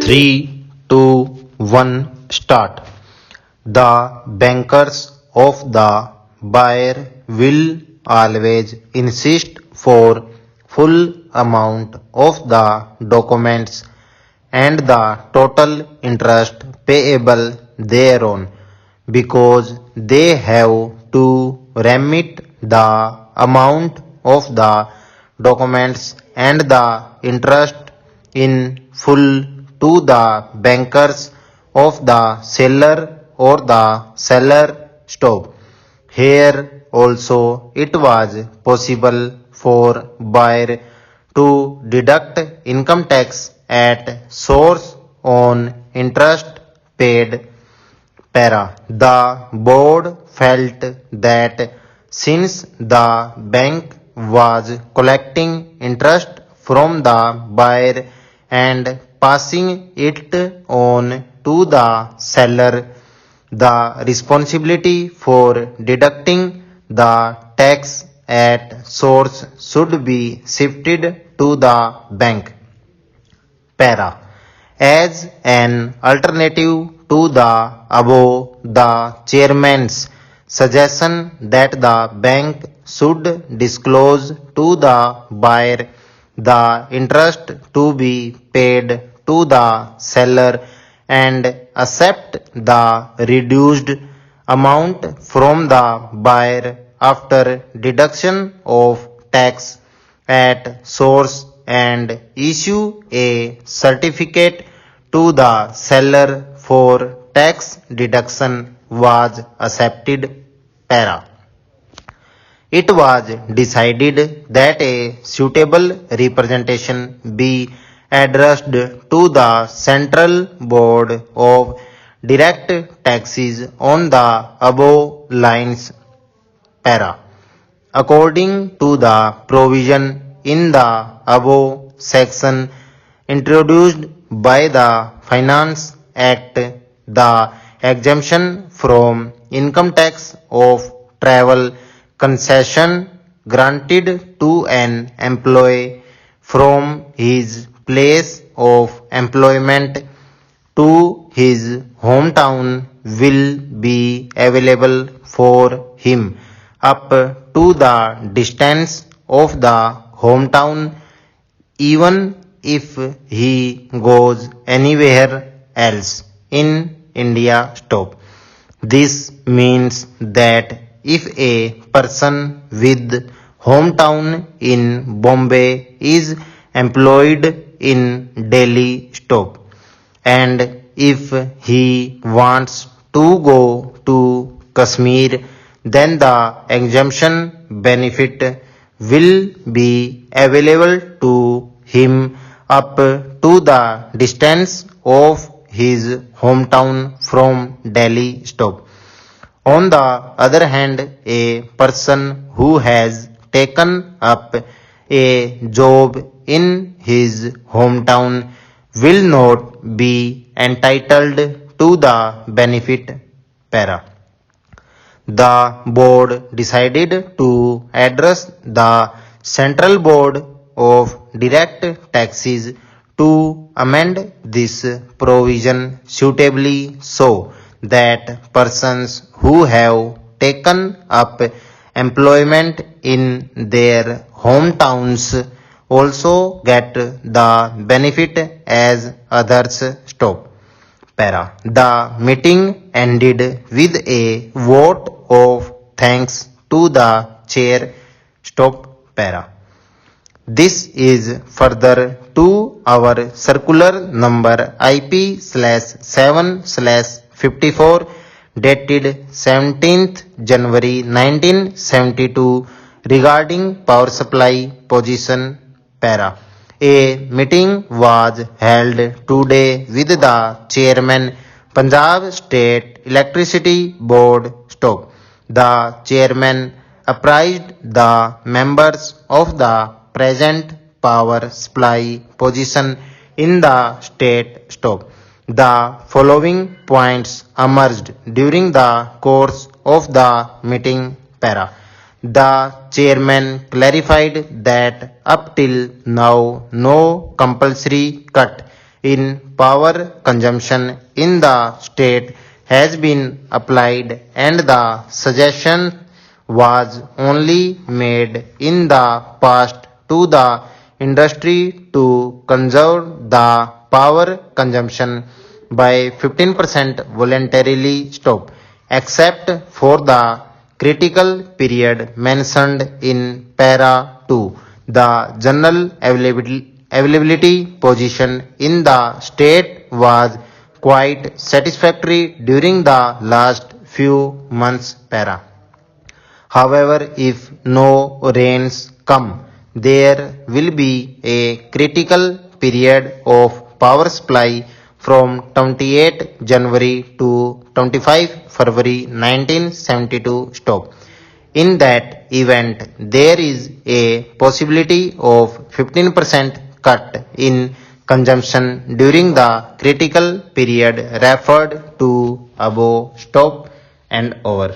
3, 2, 1, start. The bankers of the buyer will always insist for full amount of the documents and the total interest payable thereon, because they have to remit the amount of the documents and the interest in full to the bankers of the seller or the seller stop. Here also it was possible for buyer to deduct income tax at source on interest paid. Para. The board felt that since the bank was collecting interest from the buyer and passing it on to the seller, the responsibility for deducting the tax at source should be shifted to the bank. Para. As an alternative to the above, the chairman's suggestion that the bank should disclose to the buyer the interest to be paid to the seller and accept the reduced amount from the buyer after deduction of tax at source and issue a certificate to the seller for tax deduction was accepted. Para. It was decided that a suitable representation be addressed to the Central Board of Direct Taxes on the above lines. Para. According to the provision in the above section introduced by the Finance Act, the exemption from income tax of travel concession granted to an employee from his place of employment to his hometown will be available for him up to the distance of the hometown, even if he goes anywhere else in India. Stop. This means that if a person with hometown in Bombay is employed in Delhi. Stop. And if he wants to go to Kashmir, then the exemption benefit will be available to him up to the distance of his hometown from Delhi. Stop. On the other hand, a person who has taken up a job in his hometown will not be entitled to the benefit. Para. The board decided to address the Central Board of Direct Taxes to amend this provision suitably so that persons who have taken up employment in their hometowns also get the benefit as others. Stop. Para. The meeting ended with a vote of thanks to the chair. Stop. Para. This is further to our circular number IP/7/54 dated 17th January 1972 regarding power supply position. Para. A meeting was held today with the chairman, Punjab State Electricity Board. Stop. The chairman apprised the members of the present power supply position in the state. Stop. The following points emerged during the course of the meeting. Para. The chairman clarified that up till now no compulsory cut in power consumption in the state has been applied and the suggestion was only made in the past to the industry to conserve the power consumption by 15% voluntarily stop, except for the critical period mentioned in para 2. The general availability position in the state was quite satisfactory during the last few months para. However, if no rains come, there will be a critical period of power supply from 28 January to 25 February 1972 stop. In that event, there is a possibility of 15% cut in consumption during the critical period referred to above. Stop and over.